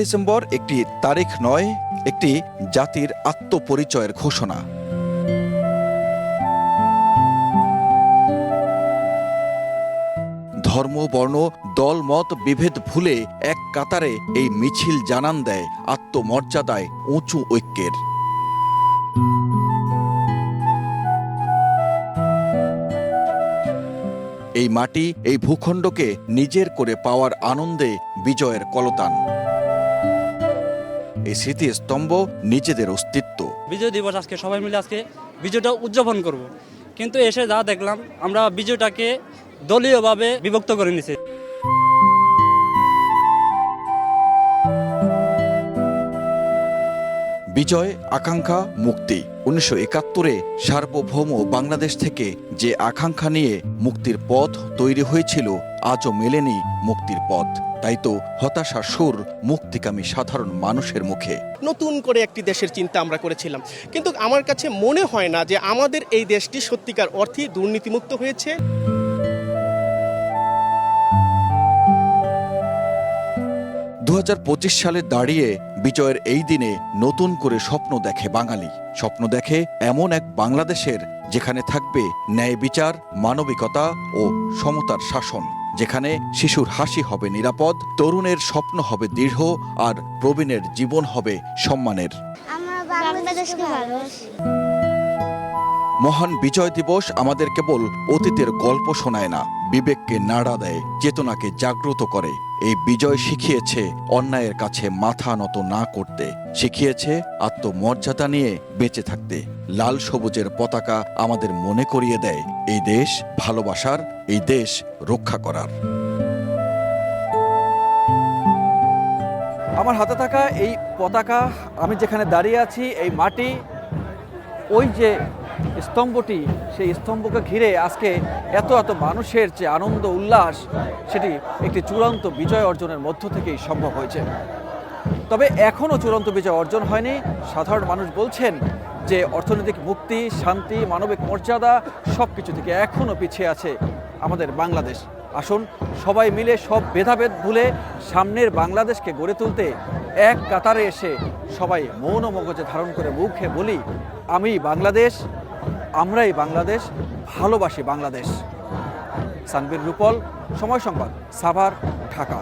December একটি তারিখ নয়, একটি জাতির আত্মপরিচয়ের ঘোষণা। ধর্ম, বর্ণ, দলমত বিভেদ ভুলে এক কাতারে এই মিছিল জানান দেয় আত্মমর্যাদায় উঁচু ঐক্যের। এই মাটি, এই ভূখণ্ডকে নিজের করে পাওয়ার আনন্দে বিজয়ের কলতান। এই স্মৃতিস্তম্ভ নিজেদের অস্তিত্ব। বিজয় দিবস আজকে সবাই মিলে আজকে বিজয়টা উদযাপন করব, কিন্তু এসে যা দেখলাম আমরা বিজয়টাকে দলীয়ভাবে বিভক্ত করে নিছি। বিজয়, আকাঙ্ক্ষা, মুক্তি। 1971-এ সার্বভৌম বাংলাদেশ থেকে যে আকাঙ্ক্ষা নিয়ে মুক্তির পথ তৈরি হয়েছিল, আজও মেলেনি মুক্তির পথ। তাই তো হতাশার সুর মুক্তিকামী সাধারণ মানুষের মুখে। নতুন করে একটি দেশের চিন্তা আমরা করেছিলাম, কিন্তু আমার কাছে মনে হয় না যে আমাদের এই দেশটি সত্যিকার অর্থেই দুর্নীতিমুক্ত হয়েছে। 2025 সালে দাঁড়িয়ে বিজয়ের এই দিনে নতুন করে স্বপ্ন দেখে বাঙালি। স্বপ্ন দেখে এমন এক বাংলাদেশের যেখানে থাকবে ন্যায় বিচার, মানবিকতা ও সমতার শাসন, যেখানে শিশুর হাসি হবে নিরাপদ, তরুণের স্বপ্ন হবে দৃঢ়, আর প্রবীণের জীবন হবে সম্মানের। আমরা বাংলাদেশকে ভালোবাসি। মহান বিজয় দিবস আমাদের কেবল অতীতের গল্প শোনায় না, বিবেককে নাড়া দেয়, চেতনাকে জাগ্রত করে। এই বিজয় শিখিয়েছে অন্যায়ের কাছে মাথা নত না করতে, শিখিয়েছে আত্মমর্যাদা নিয়ে বেঁচে থাকতে। লাল সবুজের পতাকা আমাদের মনে করিয়ে দেয় এই দেশ ভালোবাসার, এই দেশ রক্ষা করার। আমার হাতে থাকা এই পতাকা, আমি যেখানে দাঁড়িয়ে আছি, এই মাটি, ওই যে স্তম্ভটি, সেই স্তম্ভকে ঘিরে আজকে এত মানুষের যে আনন্দ উল্লাস, সেটি একটি চূড়ান্ত বিজয় অর্জনের মধ্য থেকেই সম্ভব হয়েছে। তবে এখনও চূড়ান্ত বিজয় অর্জন হয়নি। সাধারণ মানুষ বলছেন যে অর্থনৈতিক মুক্তি, শান্তি, মানবিক মর্যাদা সব কিছু থেকে এখনও পিছিয়ে আছে আমাদের বাংলাদেশ। আসুন সবাই মিলে সব ভেদাভেদ ভুলে সামনের বাংলাদেশকে গড়ে তুলতে এক কাতারে এসে সবাই মৌন মগজে ধারণ করে মুখে বলি, আমি বাংলাদেশ, আমরাই বাংলাদেশ, ভালোবাসি বাংলাদেশ। সানবীর রূপল, সময় সংবাদ, সাভার, ঢাকা।